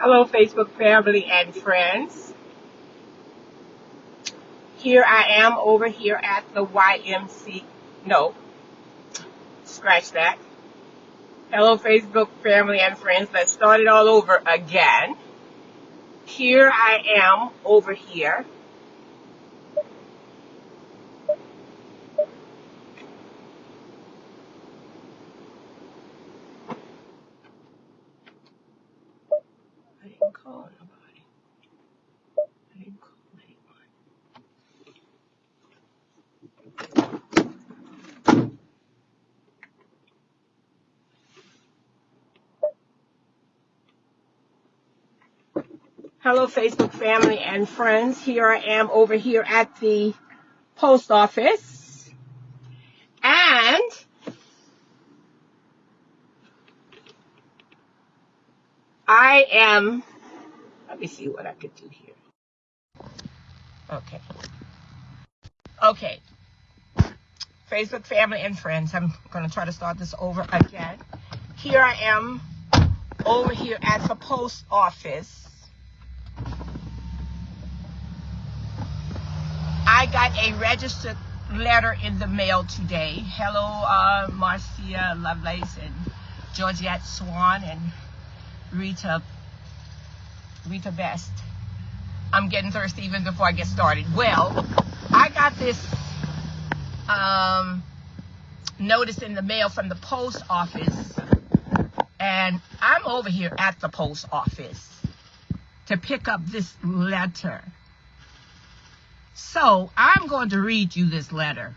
Hello, Facebook family and friends. Here I am over here at the YMC. No, scratch that. Hello, Facebook family and friends. Let's start it all over again. Here I am over here. I didn't call nobody. I didn't call anyone. Hello, Facebook family and friends. Here I am over here at the post office. And I am, let me see what I could do here. Okay. Facebook family and friends, I'm going to try to start this over again. Here I am over here at the post office. I got a registered letter in the mail today. Hello, Marcia Lovelace and Georgette Swan and Rita Best. I'm getting thirsty even before I get started. Well, I got this notice in the mail from the post office, and I'm over here at the post office to pick up this letter. So I'm going to read you this letter,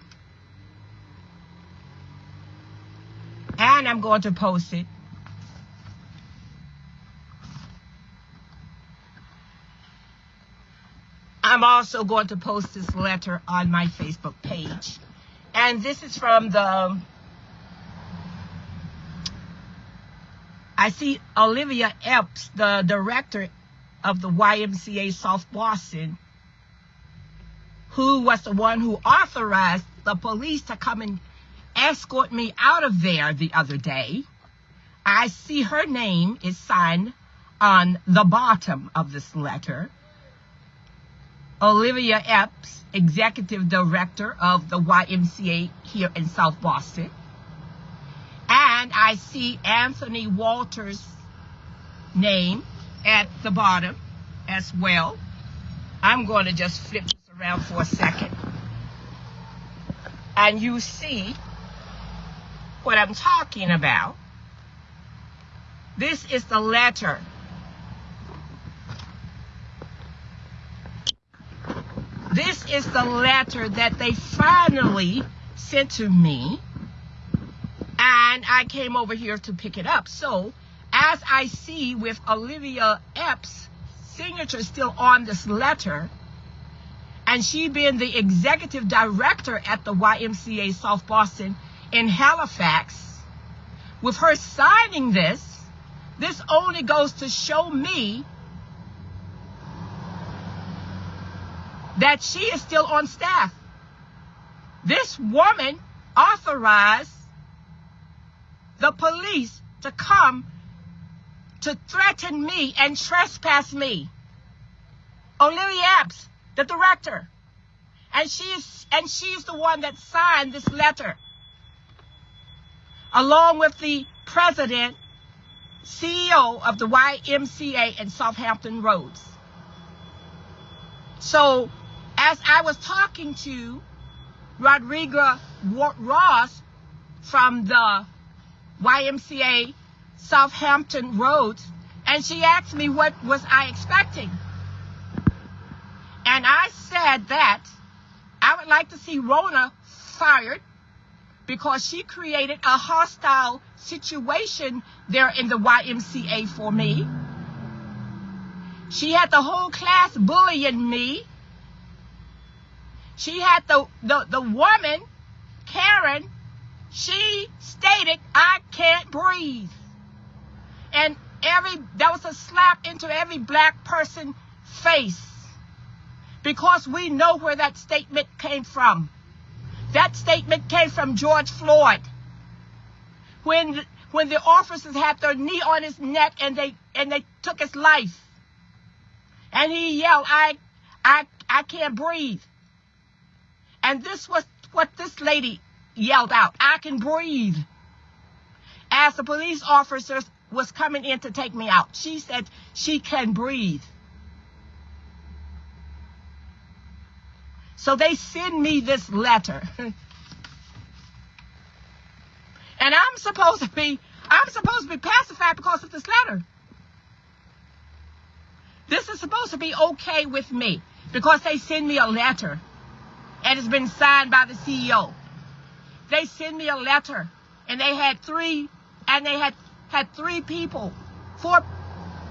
and I'm going to post it. I'm also going to post this letter on my Facebook page. And this is from I see Olivia Epps, the director of the YMCA South Boston, who was the one who authorized the police to come and escort me out of there the other day. I see her name is signed on the bottom of this letter. Olivia Epps, Executive Director of the YMCA here in South Boston. And I see Anthony Walters' name at the bottom as well. I'm going to just flip this around for a second. And you see what I'm talking about. This is the letter. This is the letter that they finally sent to me, and I came over here to pick it up. So, as I see with Olivia Epps' signature still on this letter, and she being the executive director at the YMCA South Boston in Halifax, with her signing this only goes to show me that she is still on staff. This woman authorized the police to come to threaten me and trespass me. Olivia Epps, the director. And she's the one that signed this letter, along with the president, CEO of the YMCA in Southampton Roads. So, as I was talking to Rodriga Ross from the YMCA Southampton Roads, and she asked me what was I expecting. And I said that I would like to see Rona fired because she created a hostile situation there in the YMCA for me. She had the whole class bullying me. She had the woman, Karen, she stated, I can't breathe. And that was a slap into every black person's face. Because we know where that statement came from. That statement came from George Floyd. When when the officers had their knee on his neck and they took his life. And he yelled, I can't breathe. And this was what this lady yelled out, I can breathe. As the police officers was coming in to take me out, she said she can breathe. So they send me this letter. And I'm supposed to be pacified because of this letter. This is supposed to be okay with me because they send me a letter and it's been signed by the CEO. They send me a letter and they had three people.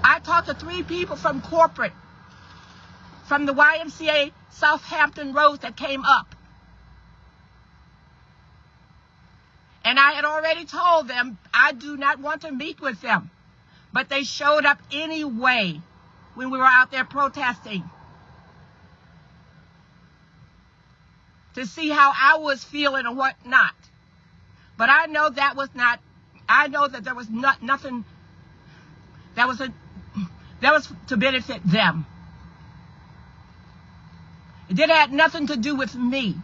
I talked to 3 people from corporate, from the YMCA Southampton Road that came up. And I had already told them I do not want to meet with them. But they showed up anyway when we were out there protesting to see how I was feeling and whatnot. But I know that was not, I know that there was nothing that was to benefit them. It didn't have nothing to do with me.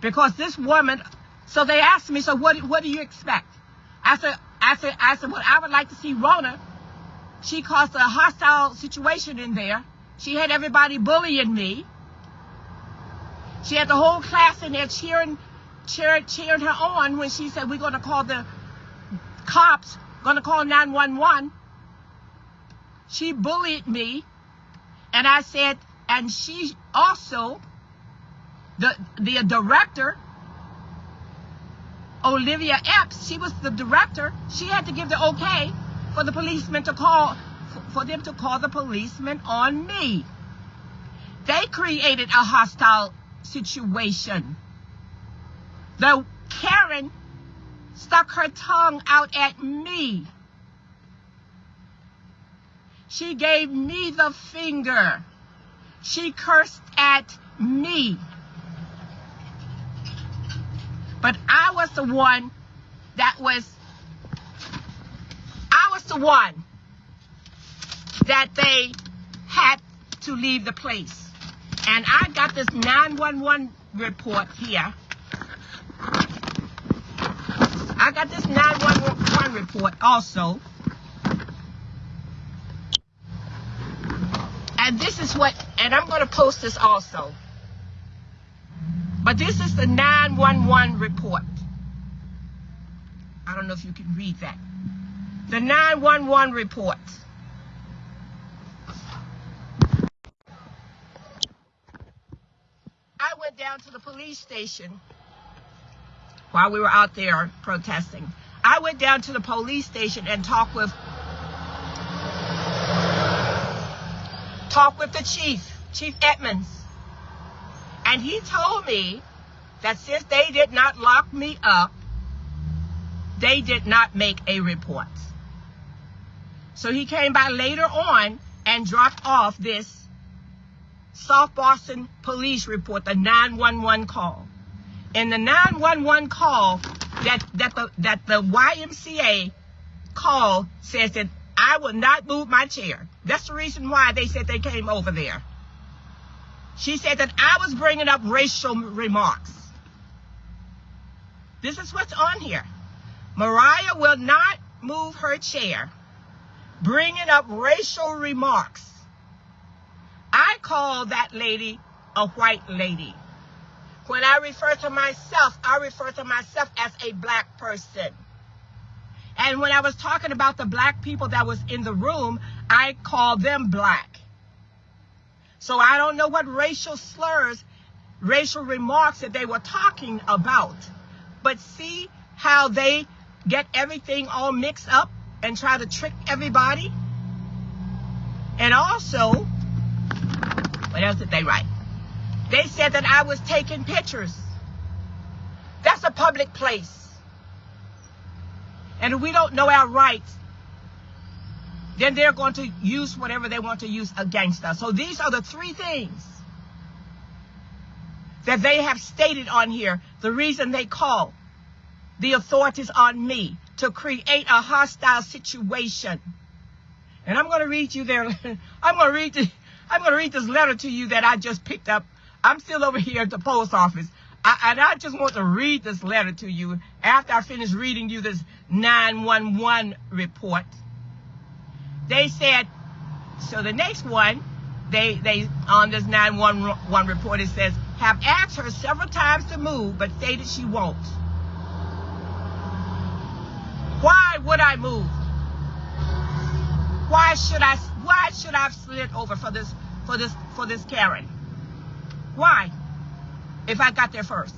Because this woman, so they asked me, so what do you expect? I said, well, I would like to see Rona. She caused a hostile situation in there. She had everybody bullying me. She had the whole class in there cheering her on when she said, we're going to call the cops, going to call 911. She bullied me. And I said, and she also, the director, Olivia Epps, she was the director. She had to give the okay for the policeman to call, for them to call the policeman on me. They created a hostile situation. The Karen stuck her tongue out at me. She gave me the finger. She cursed at me. But I was the one that they had to leave the place. And I got this 911 report here. I got this 911 report also. And this is what, and I'm going to post this also. But this is the 911 report. I don't know if you can read that. The 911 report. I went down to the police station while we were out there protesting. I went down to the police station and talked with the Chief Edmonds. And he told me that since they did not lock me up, they did not make a report. So he came by later on and dropped off this South Boston police report, the 911 call. In the 911 call that the YMCA call says that I will not move my chair. That's the reason why they said they came over there. She said that I was bringing up racial remarks. This is what's on here. Mariah will not move her chair, bringing up racial remarks. I call that lady a white lady. When I refer to myself as a black person. And when I was talking about the black people that was in the room, I called them black. So I don't know what racial slurs, racial remarks that they were talking about. But see how they get everything all mixed up and try to trick everybody? And also, what else did they write? They said that I was taking pictures. That's a public place. And if we don't know our rights, then they're going to use whatever they want to use against us. So these are the 3 things that they have stated on here. The reason they call the authorities on me. to create a hostile situation. And I'm going to read you there. I'm going to read this letter to you that I just picked up. I'm still over here at the post office. And I just want to read this letter to you after I finish reading you this 911 report. They said, so the next one, they on this 911 report, it says, have asked her several times to move, but stated she won't. Why would I move? Why should I have slid over for this Karen? Why? If I got there first.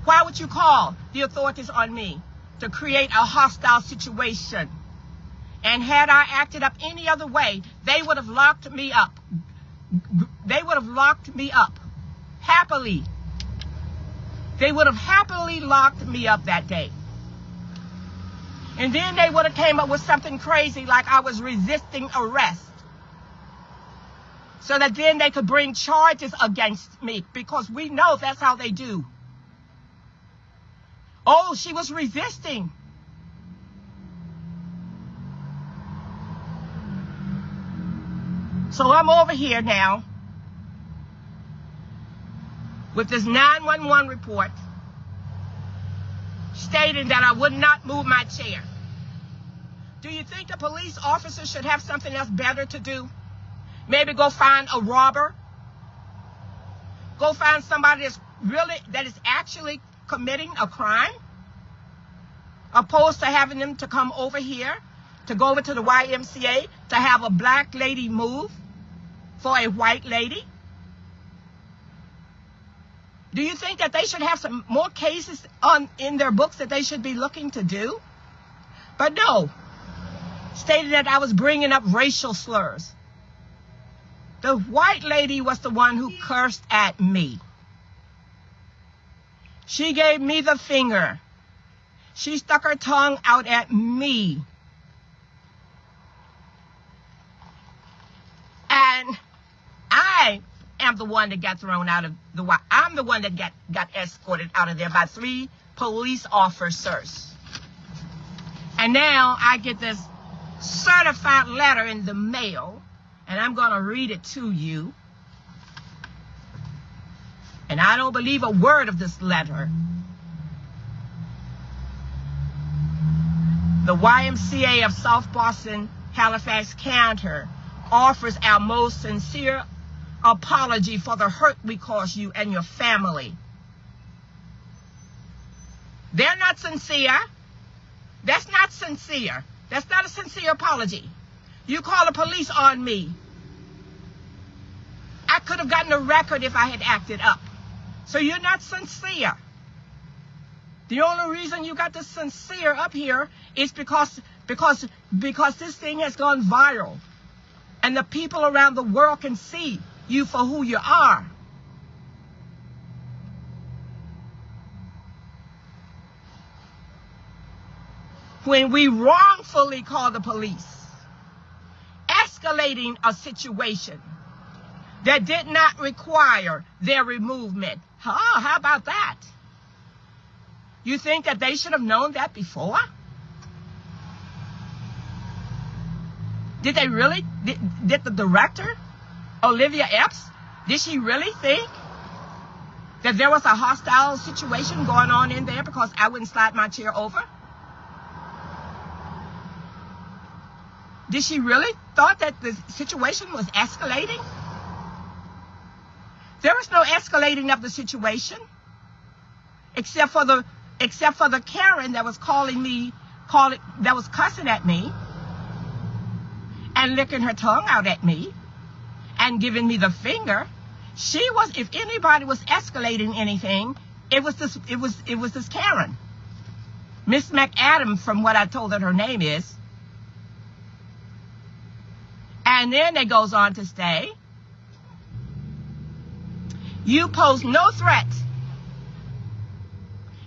Why would you call the authorities on me to create a hostile situation? And had I acted up any other way, they would have locked me up. They would have locked me up. Happily. They would have happily locked me up that day. And then they would have came up with something crazy like I was resisting arrest. So that then they could bring charges against me, because we know that's how they do. Oh, she was resisting. So I'm over here now with this 911 report stating that I would not move my chair. Do you think the police officer should have something else better to do? Maybe go find a robber. Go find somebody that is actually committing a crime, opposed to having them to come over here, to go over to the YMCA, to have a black lady move for a white lady. Do you think that they should have some more cases in their books that they should be looking to do? But no, stated that I was bringing up racial slurs. The white lady was the one who cursed at me. She gave me the finger. She stuck her tongue out at me. And I am the one that got thrown out of the Y. I'm the one that got escorted out of there by 3 police officers. And now I get this certified letter in the mail. And I'm going to read it to you. And I don't believe a word of this letter. The YMCA of South Boston, Halifax County offers our most sincere apology for the hurt we caused you and your family. They're not sincere. That's not sincere. That's not a sincere apology. You call the police on me. I could have gotten a record if I had acted up. So you're not sincere. The only reason you got the sincere up here is because this thing has gone viral. And the people around the world can see you for who you are. When we wrongfully call the police, escalating a situation that did not require their removal. Oh, how about that? You think that they should have known that before? Did they really? Did the director, Olivia Epps, did she really think that there was a hostile situation going on in there because I wouldn't slide my chair over? Did she really thought that the situation was escalating? There was no escalating of the situation, except for the Karen that was that was cussing at me and licking her tongue out at me and giving me the finger. She was, if anybody was escalating anything, it was this Karen, Miss McAdam, from what I told her name is. And then it goes on to say, you pose no threat.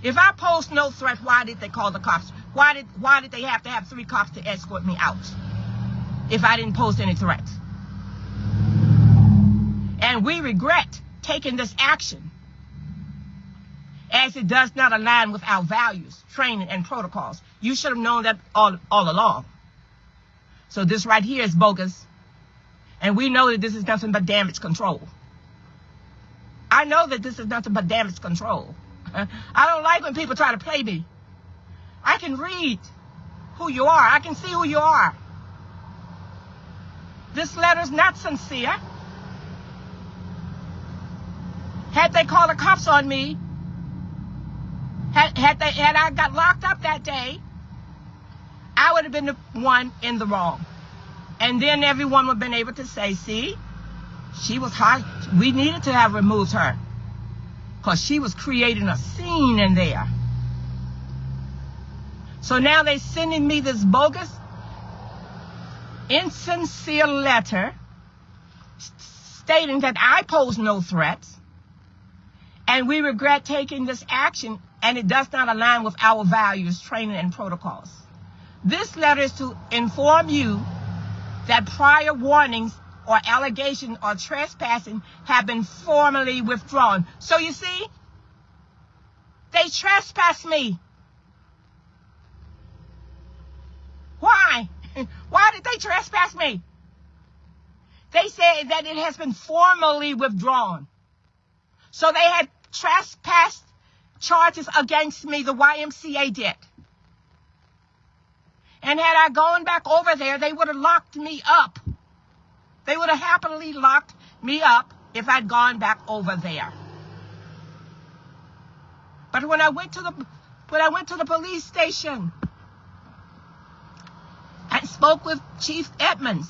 If I posed no threat, why did they call the cops? Why did they have to have 3 cops to escort me out if I didn't pose any threat? And we regret taking this action. As as it does not align with our values, training, and protocols. You should have known that all along. So this right here is bogus. And we know that this is nothing but damage control. I know that this is nothing but damage control. I don't like when people try to play me. I can read who you are. I can see who you are. This letter is not sincere. Had they called the cops on me, had I got locked up that day, I would have been the one in the wrong. And then everyone would have been able to say, see, she was hot. We needed to have removed her because she was creating a scene in there. So now they're sending me this bogus, insincere letter stating that I pose no threats and we regret taking this action and it does not align with our values, training, and protocols. This letter is to inform you that prior warnings or allegation or trespassing have been formally withdrawn. So you see, they trespassed me. Why? Why did they trespass me? They said that it has been formally withdrawn. So they had trespassed charges against me, the YMCA did. And had I gone back over there, they would have locked me up. They would have happily locked me up if I'd gone back over there. But when I went to the police station and spoke with Chief Edmonds,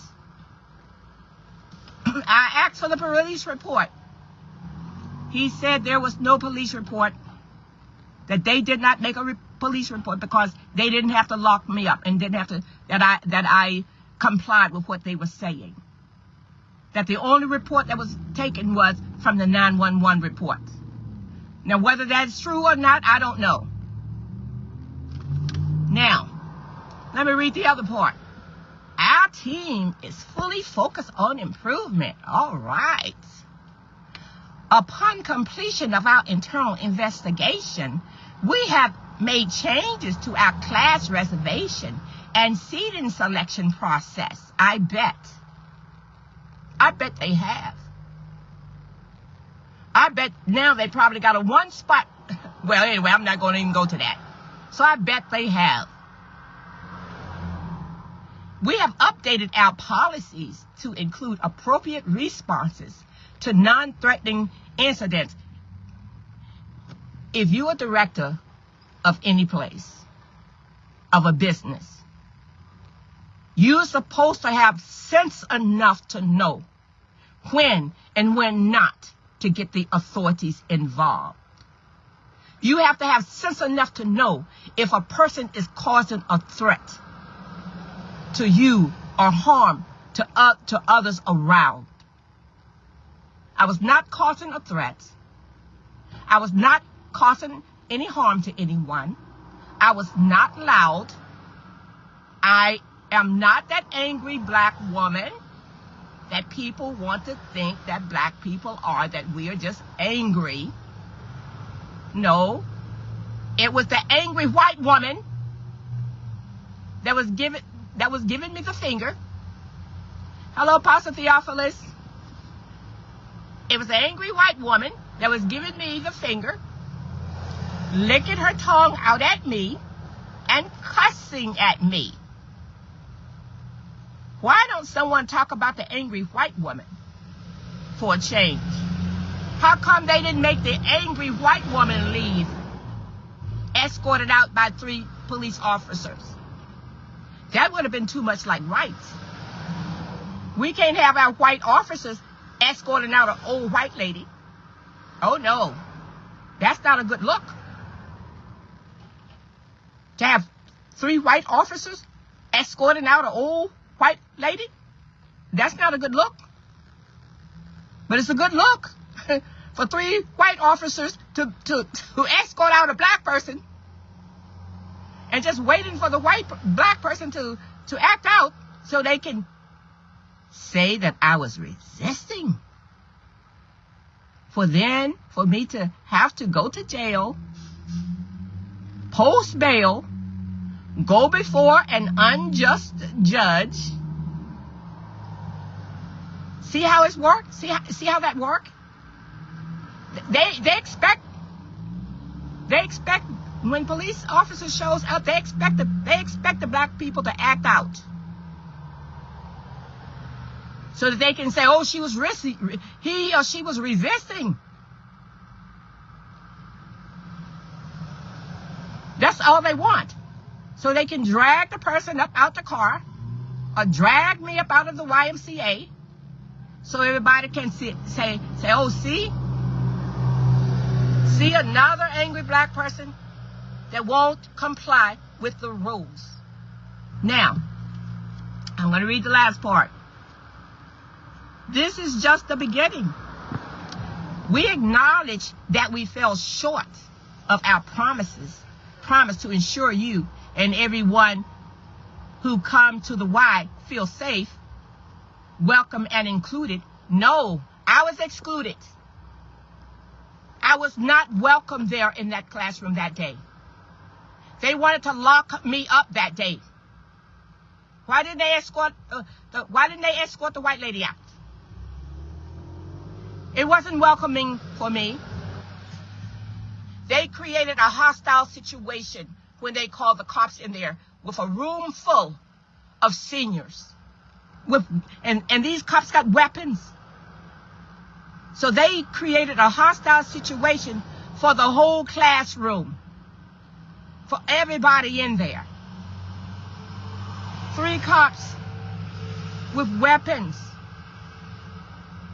I asked for the police report. He said there was no police report, that they did not make a police report because they didn't have to lock me up and didn't have to, that I complied with what they were saying. That the only report that was taken was from the 911 report. Now, whether that's true or not, I don't know. Now, let me read the other part. Our team is fully focused on improvement. All right. Upon completion of our internal investigation, we have made changes to our class reservation and seating selection process. I bet they have. I bet now they probably got a one spot. Well, anyway, I'm not going to even go to that. So I bet they have. We have updated our policies to include appropriate responses to non-threatening incidents. If you're a director of any place, of a business, you're supposed to have sense enough to know when and when not to get the authorities involved. You have to have sense enough to know if a person is causing a threat to you or harm to others around. I was not causing a threat. I was not causing any harm to anyone. I was not loud. I am not that angry black woman that people want to think that black people are, that we are just angry. No, it was the angry white woman that was giving me the finger. Hello, Pastor Theophilus. It was the angry white woman that was giving me the finger, licking her tongue out at me, and cussing at me. Why don't someone talk about the angry white woman for a change? How come they didn't make the angry white woman leave, escorted out by 3 police officers? That would have been too much like rights. We can't have our white officers escorting out an old white lady. Oh no, that's not a good look. To have 3 white officers escorting out an old white lady, that's not a good look. But it's a good look for 3 white officers to escort out a black person and just waiting for the black person to act out so they can say that I was resisting. For me to have to go to jail post bail, go before an unjust judge. See how it's worked? See how that worked? They expect when police officers shows up, they expect the black people to act out, so that they can say, oh, she was risky, he or she was resisting. That's all they want. So they can drag the person up out the car, or drag me up out of the YMCA, so everybody can say, oh, see another angry black person that won't comply with the rules. Now, I'm going to read the last part. This is just the beginning. We acknowledge that we fell short of our promise to ensure you and everyone who come to the Y feel safe, welcome, and included. No, I was excluded. I was not welcome there in that classroom that day. They wanted to lock me up that day. Why didn't they escort the white lady out? It wasn't welcoming for me. They created a hostile situation when they called the cops in there with a room full of seniors. And these cops got weapons. So they created a hostile situation for the whole classroom, for everybody in there. 3 cops with weapons.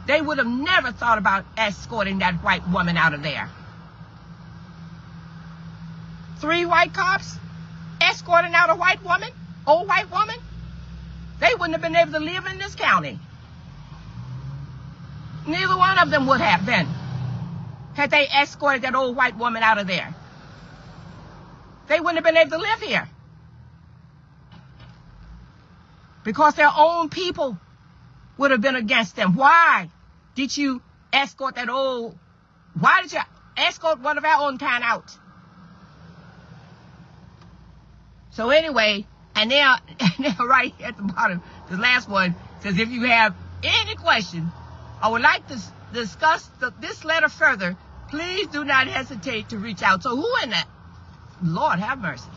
They would have never thought about escorting that white woman out of there. 3 white cops escorting out a white woman, old white woman. They wouldn't have been able to live in this county. Neither one of them would have been, had they escorted that old white woman out of there. They wouldn't have been able to live here. Because their own people would have been against them. Why did you escort why did you escort one of our own kind out? So anyway, and now right at the bottom, the last one says, if you have any question or would like to discuss this letter further, please do not hesitate to reach out. So who in that? Lord have mercy.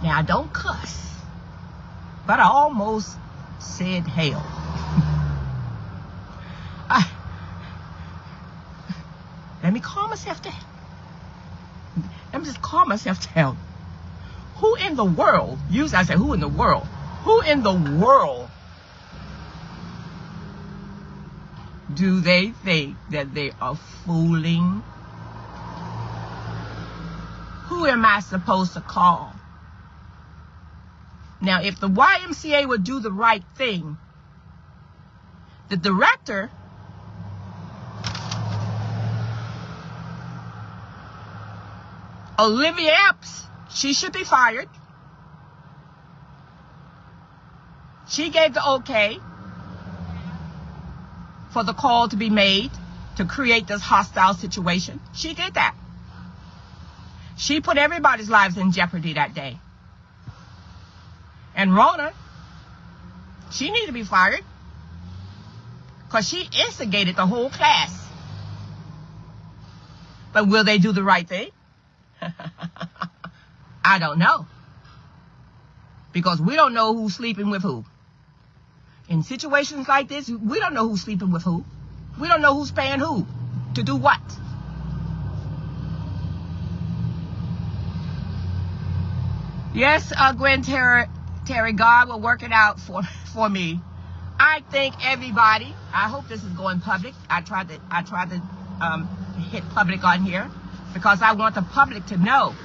Now, don't cuss, but I almost said hell. Let me calm myself down. Let me just calm myself down. Who in the world, usually I say, who in the world? Who in the world do they think that they are fooling? Who am I supposed to call? Now, if the YMCA would do the right thing, the director Olivia Epps, she should be fired. She gave the okay for the call to be made to create this hostile situation. She did that. She put everybody's lives in jeopardy that day. And Rona, she needed to be fired because she instigated the whole class. But will they do the right thing? I don't know. Because we don't know who's sleeping with who. In situations like this, we don't know who's sleeping with who. We don't know who's paying who to do what. Yes, Gwen Terry, God will work it out for me. I think everybody, I hope this is going public. I tried to hit public on here because I want the public to know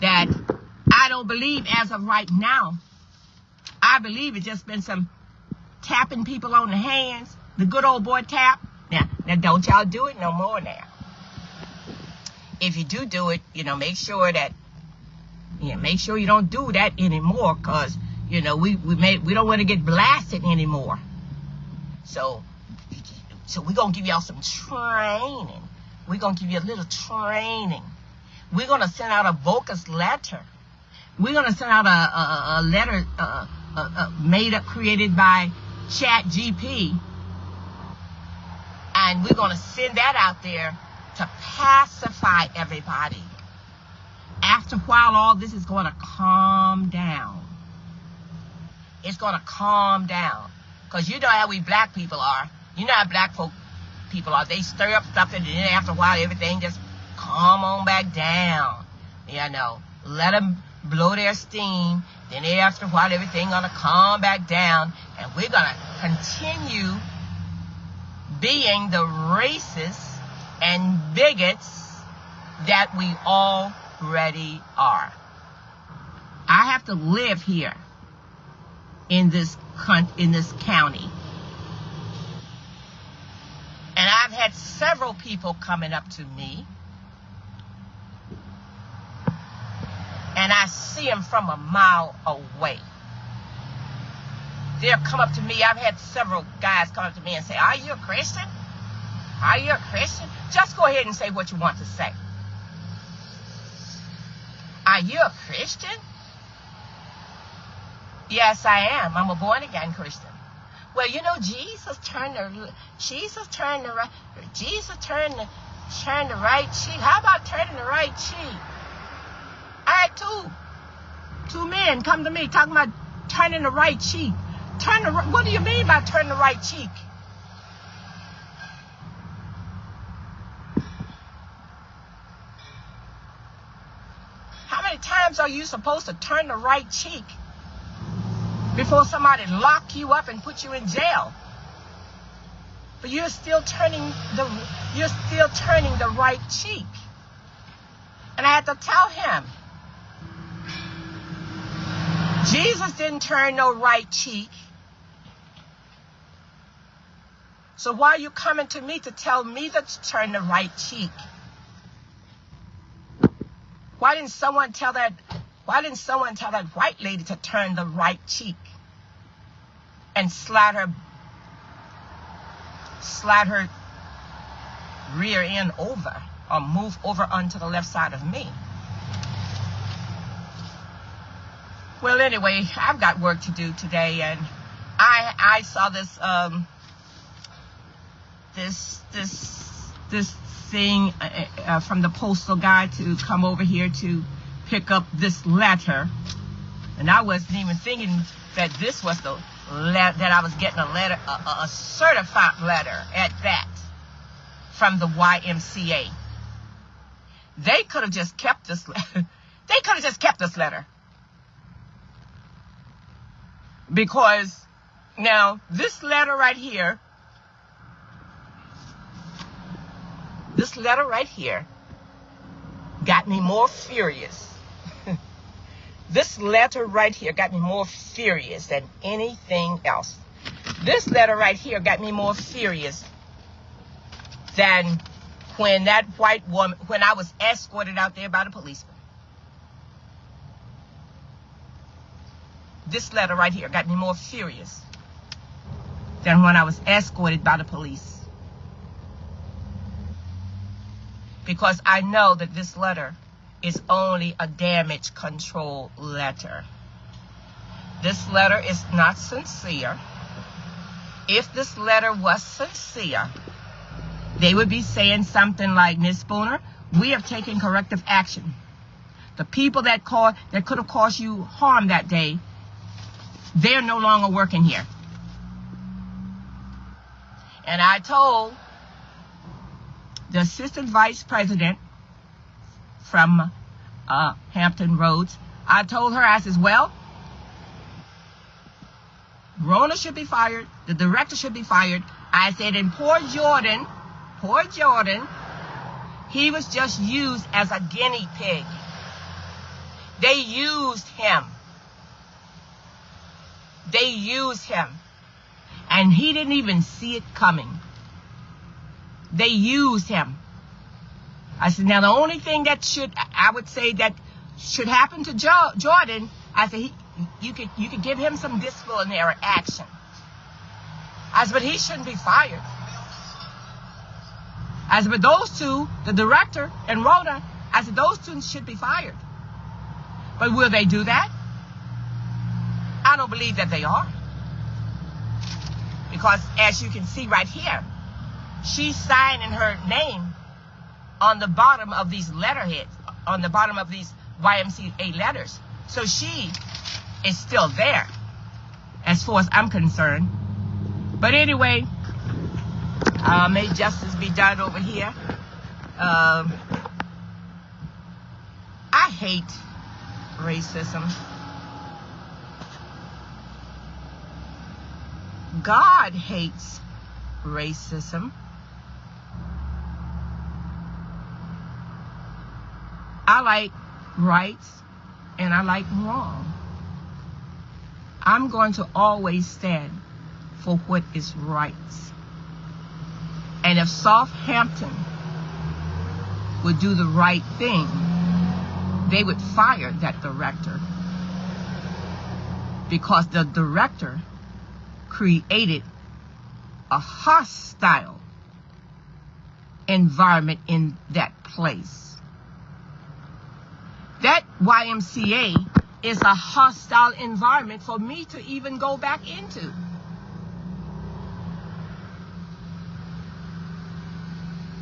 that I don't believe as of right now. I believe it's just been some tapping people on the hands, the good old boy tap. Now don't y'all do it no more now. If you do it, make sure you don't do that anymore, because we don't want to get blasted anymore. So we're gonna give y'all some training. We're going to give you a little training. We're going to send out a Vocus letter. We're going to send out a letter made up, created by ChatGPT. And we're going to send that out there to pacify everybody. After a while, all this is going to calm down. It's going to calm down. Because you know how we black people are. You know how black people are. They stir up stuff, and then after a while, everything just calm on back down. You know, let them blow their steam. Then after a while, everything going to calm back down. And we're going to continue being the racists and bigots that we already are. I have to live here in this county. And I've had several people coming up to me, and I see them from a mile away. They'll come up to me. I've had several guys come up to me and say, "Are you a Christian? Are you a Christian?" Just go ahead and say what you want to say. Are you a Christian? Yes, I am. I'm a born-again Christian. Well, you know, Jesus turned the right cheek. How about turning the right cheek? I had two men come to me talking about turning the right cheek. What do you mean by turning the right cheek? How many times are you supposed to turn the right cheek before somebody lock you up and put you in jail? But you're still turning the right cheek. And I had to tell him, Jesus didn't turn no right cheek. So why are you coming to me to tell me to turn the right cheek? Why didn't someone tell that white lady to turn the right cheek and slide her rear end over, or move over onto the left side of me? Well, anyway, I've got work to do today, and I saw this this thing from the postal guy to come over here to pick up this letter, and I wasn't even thinking that this was the that I was getting a letter, a certified letter at that, from the YMCA. They could have just kept this letter. They could have just kept this letter. Because now this letter right here, got me more furious. This letter right here got me more furious than anything else. This letter right here got me more furious than when that white woman, when I was escorted out there by the policeman. This letter right here got me more furious than when I was escorted by the police. Because I know that this letter is only a damage control letter. This letter is not sincere. If this letter was sincere, they would be saying something like, "Ms. Spooner, we have taken corrective action. The people that could have caused you harm that day, they're no longer working here." And I told the assistant vice president from Hampton Roads, I told her, I says, "Well, Rona should be fired. The director should be fired." I said, and poor Jordan, he was just used as a guinea pig. They used him. And he didn't even see it coming. They used him. I said, now the only thing that I would say that should happen to Jordan, I said, you could give him some disciplinary action. I said, but he shouldn't be fired. I said, but those two, the director and Rhoda, I said, those two should be fired. But will they do that? I don't believe that they are. Because as you can see right here, she's signing her name on the bottom of these letterheads, on the bottom of these YMCA letters. So she is still there, as far as I'm concerned. But anyway, may justice be done over here. I hate racism. God hates racism. I like rights and I like wrong. I'm going to always stand for what is right. And if Southampton would do the right thing, they would fire that director. Because the director created a hostile environment in that place. That YMCA is a hostile environment for me to even go back into.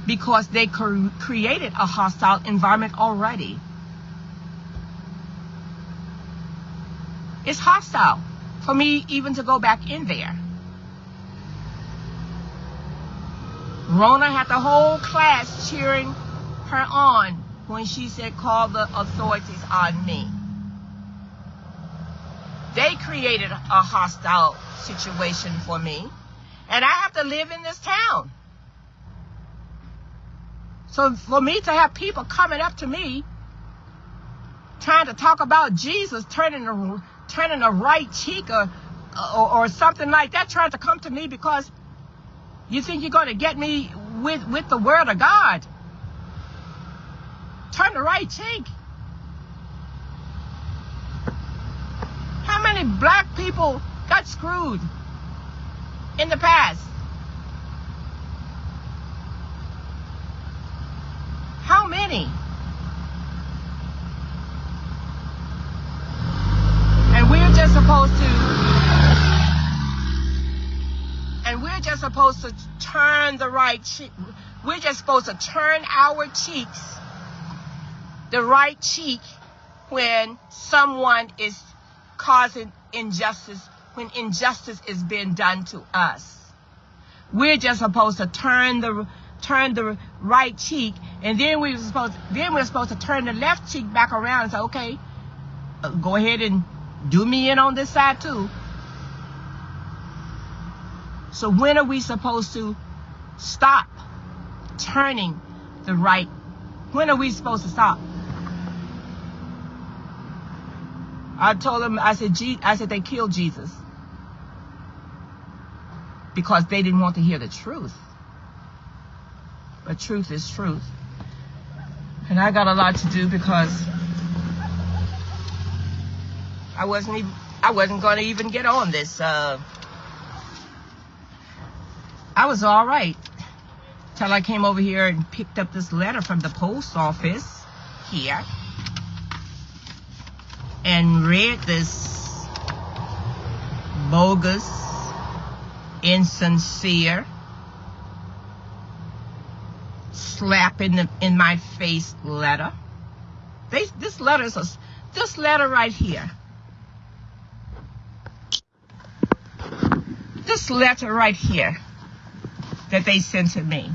Because they created a hostile environment already. It's hostile for me even to go back in there. Rona had the whole class cheering her on when she said, call the authorities on me. They created a hostile situation for me, and I have to live in this town. So for me to have people coming up to me, trying to talk about Jesus, turning the right cheek or something like that, trying to come to me because you think you're going to get me with the word of God. Turn the right cheek. How many black people got screwed in the past? How many? And we're just supposed to turn the right cheek. We're just supposed to turn our cheeks, the right cheek, when someone is causing injustice, when injustice is being done to us. We're just supposed to turn the right cheek, and then we're supposed to turn the left cheek back around and say, okay, go ahead and do me in on this side too. So when are we supposed to stop turning the right? When are we supposed to stop? I told them, I said they killed Jesus because they didn't want to hear the truth. But truth is truth. And I got a lot to do because I wasn't going to even get on this. I was all right till I came over here and picked up this letter from the post office here and read this bogus, insincere, slap in my face letter. This letter right here. This letter right here that they sent to me.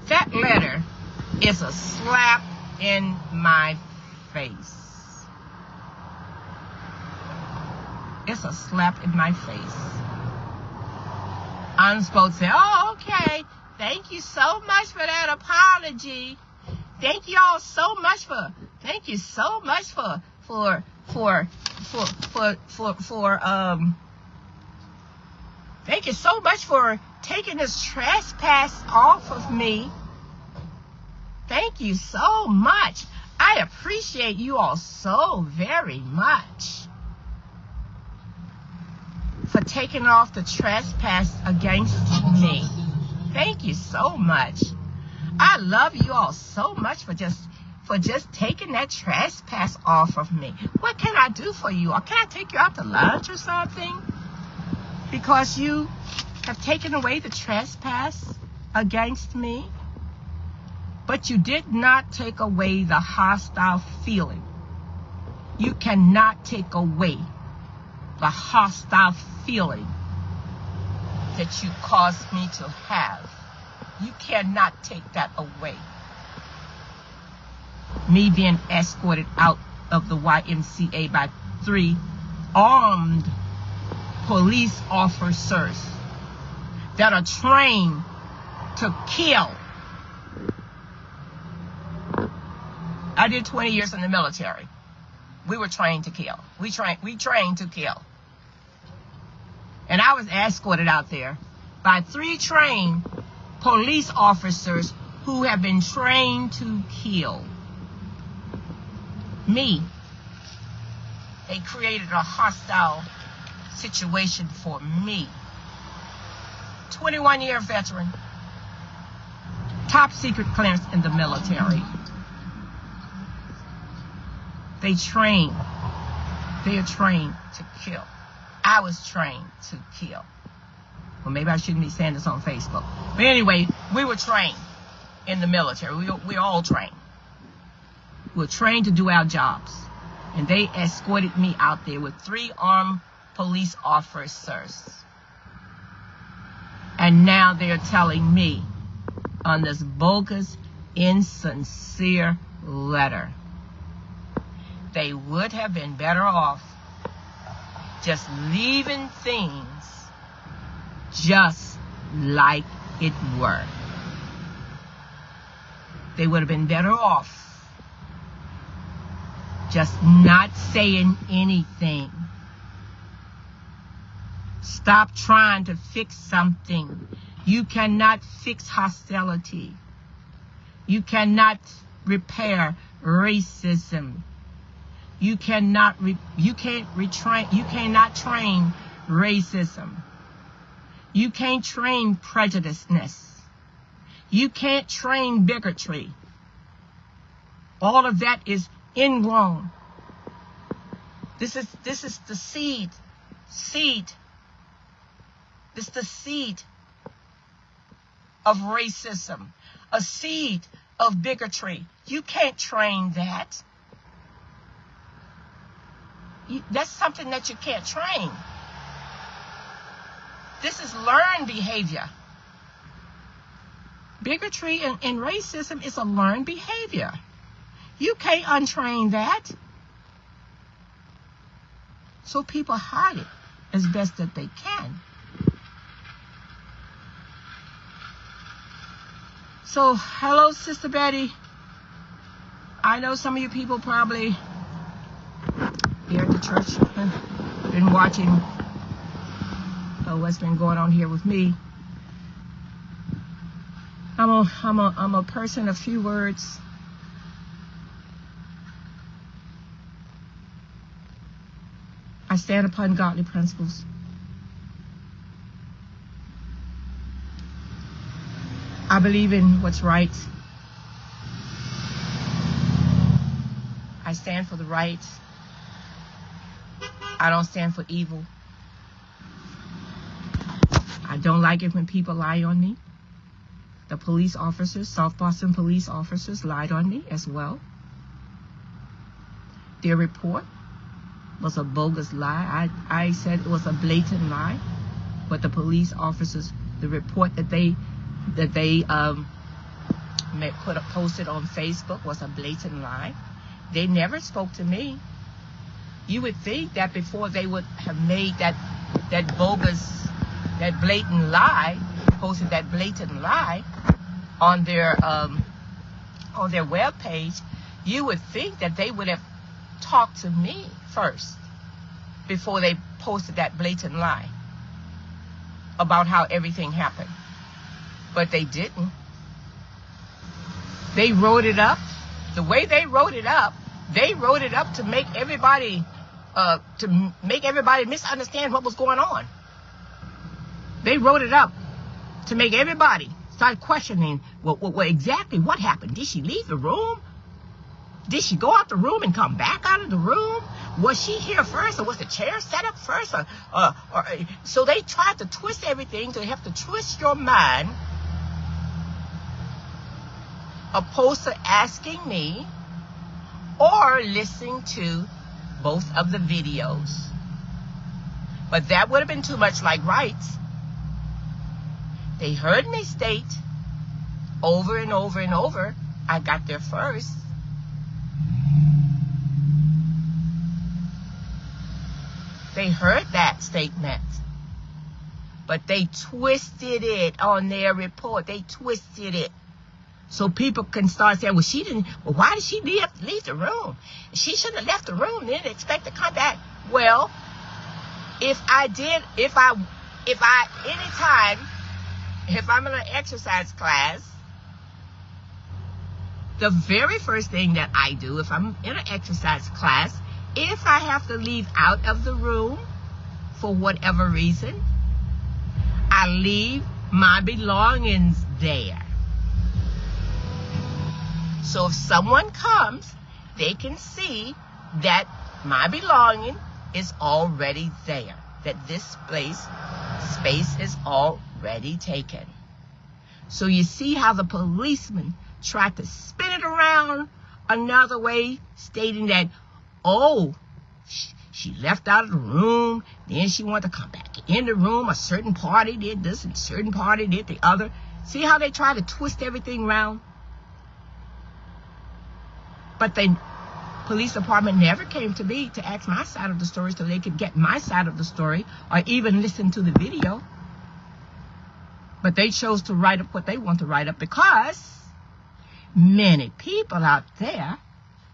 That letter is a slap in my face. It's a slap in my face. I'm supposed to say, oh, okay, thank you so much for that apology. Thank you all so much for thank you so much for taking this trespass off of me. Thank you so much. I appreciate you all so very much. for taking off the trespass against me. Thank you so much. I love you all so much for just taking that trespass off of me. What can I do for you? Or can I take you out to lunch or something? Because you have taken away the trespass against me. But you did not take away the hostile feeling. You cannot take away the hostile feeling that you caused me to have. You cannot take that away. Me being escorted out of the YMCA by 3 armed police officers that are trained to kill. I did 20 years in the military. We were trained to kill. We trained to kill. And I was escorted out there by 3 trained police officers who have been trained to kill. Me. They created a hostile situation for me. 21-year veteran. Top secret clearance in the military. They are trained to kill. I was trained to kill. Well, maybe I shouldn't be saying this on Facebook. But anyway, we were trained in the military. We all trained. We were trained to do our jobs. And they escorted me out there with 3 armed police officers. And now they're telling me on this bogus, insincere letter, they would have been better off just leaving things just like it were. They would have been better off just not saying anything. Stop trying to fix something. You cannot fix hostility. You cannot repair racism. You cannot train racism. You can't train prejudiceness. You can't train bigotry. All of that is ingrown. This is the seed. This is the seed of racism, a seed of bigotry. You can't train that. That's something that you can't train. This is learned behavior. Bigotry and racism is a learned behavior. You can't untrain that. So people hide it as best that they can. So, hello, Sister Betty. I know some of you people probably here at the church been watching what's been going on here with me. I'm a person of few words. I stand upon godly principles. I believe in what's right. I stand for the right. I don't stand for evil. I don't like it when people lie on me. The police officers, South Boston police officers, lied on me as well. Their report was a bogus lie. I said it was a blatant lie. But the police officers, the report that they posted on Facebook was a blatant lie. They never spoke to me. You would think that before they would have made that bogus, that blatant lie, posted that blatant lie on their web page, you would think that they would have talked to me first before they posted that blatant lie about how everything happened. But they didn't. They wrote it up. The way they wrote it up to make everybody misunderstand what was going on. They wrote it up to make everybody start questioning, well, exactly what happened. Did she leave the room? Did she go out the room and come back out of the room? Was she here first, or was the chair set up first? So they tried to twist everything to have to twist your mind, opposed to asking me or listening to both of the videos. But that would have been too much like rights. They heard me state over and over and over, I got there first. They heard that statement, but they twisted it on their report. They twisted it so people can start saying, well, why did she leave the room? She shouldn't have left the room, didn't expect to come back. Well, if I'm in an exercise class, the very first thing that I do, if I'm in an exercise class, if I have to leave out of the room for whatever reason, I leave my belongings there. So if someone comes, they can see that my belonging is already there, that this space is already taken. So you see how the policeman tried to spin it around another way, stating that, oh, she left out of the room, then she wanted to come back in the room. A certain party did this and a certain party did the other. See how they try to twist everything around? But the police department never came to me to ask my side of the story so they could get my side of the story or even listen to the video. But they chose to write up what they want to write up because many people out there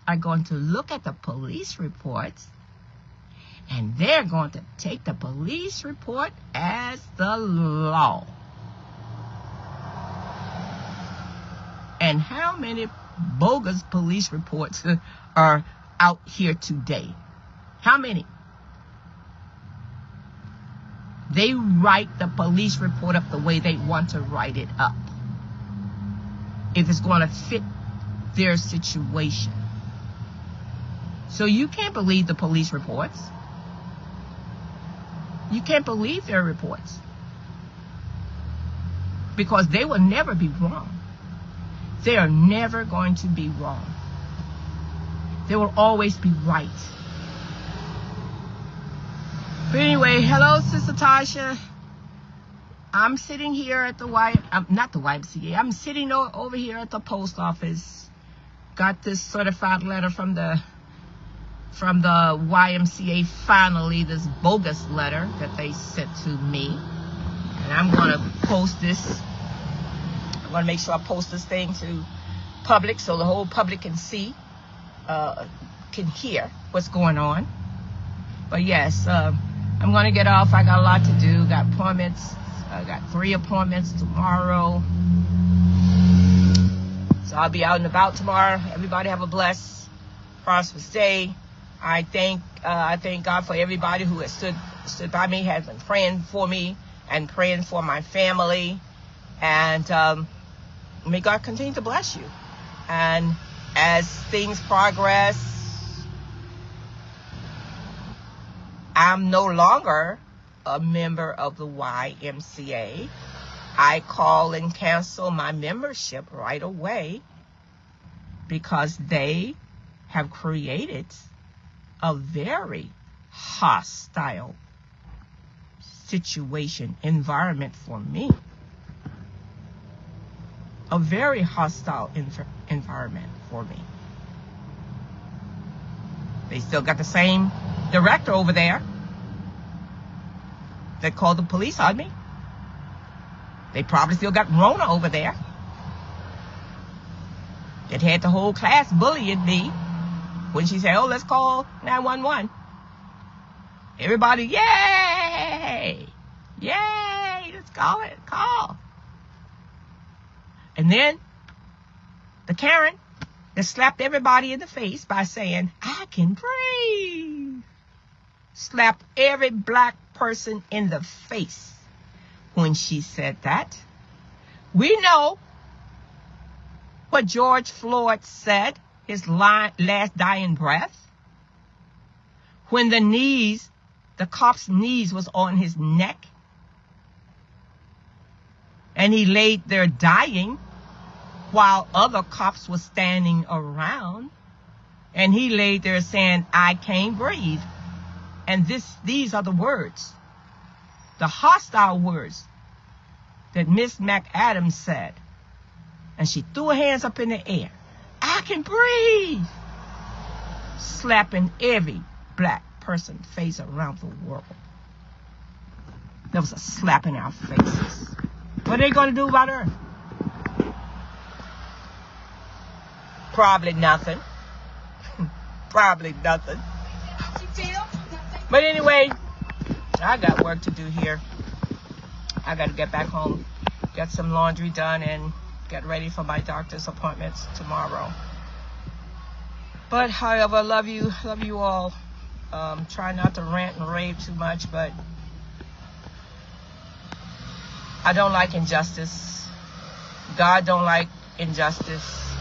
are going to look at the police reports and they're going to take the police report as the law. And how many bogus police reports are out here today? How many? They write the police report up the way they want to write it up, if it's going to fit their situation. So you can't believe the police reports. You can't believe their reports, because they will never be wrong. They are never going to be wrong. They will always be right. But anyway, hello, Sister Tasha. I'm sitting here at not the YMCA. I'm sitting over here at the post office. Got this certified letter from the YMCA, finally, this bogus letter that they sent to me. And I'm going to post this. I'm going to make sure I post this thing to public so the whole public can see, can hear what's going on. But yes, I'm going to get off. I got a lot to do. Got appointments. I got 3 appointments tomorrow. So I'll be out and about tomorrow. Everybody have a blessed, prosperous day. I thank God for everybody who has stood by me, has been praying for me and praying for my family. And may God continue to bless you. And as things progress, I'm no longer a member of the YMCA. I call and cancel my membership right away because they have created a very hostile situation, environment for me. A very hostile environment for me. They still got the same director over there that called the police on me. They probably still got Rona over there that had the whole class bullying me when she said, oh, let's call 911. Everybody, yay! Yay! Let's call it. Call. And then the Karen that slapped everybody in the face by saying, I can breathe. Slapped every black person in the face when she said that. We know what George Floyd said, his last dying breath, when the cop's knees was on his neck, and he laid there dying while other cops were standing around, and he laid there saying, "I can't breathe." And these are the words, the hostile words that Miss McAdams said. And she threw her hands up in the air. "I can breathe." Slapping every black person's face around the world. There was a slap in our faces. What are they going to do about her? Probably nothing. Probably nothing. But anyway, I got work to do here. I got to get back home, get some laundry done, and get ready for my doctor's appointments tomorrow. But however, I love you all. Try not to rant and rave too much, but I don't like injustice. God don't like injustice.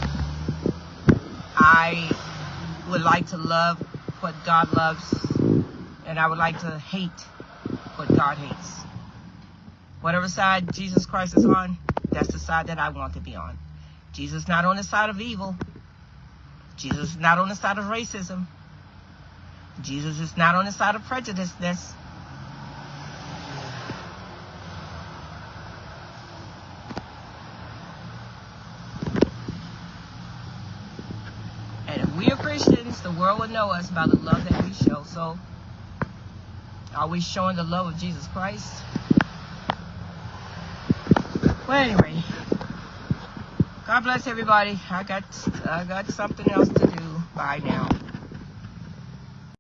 I would like to love what God loves, and I would like to hate what God hates. Whatever side Jesus Christ is on, that's the side that I want to be on. Jesus is not on the side of evil. Jesus is not on the side of racism. Jesus is not on the side of prejudiceness. And if we are Christians, the world will know us by the love that we show. So, are we showing the love of Jesus Christ? Well, anyway, God bless everybody. I got something else to do. Bye now.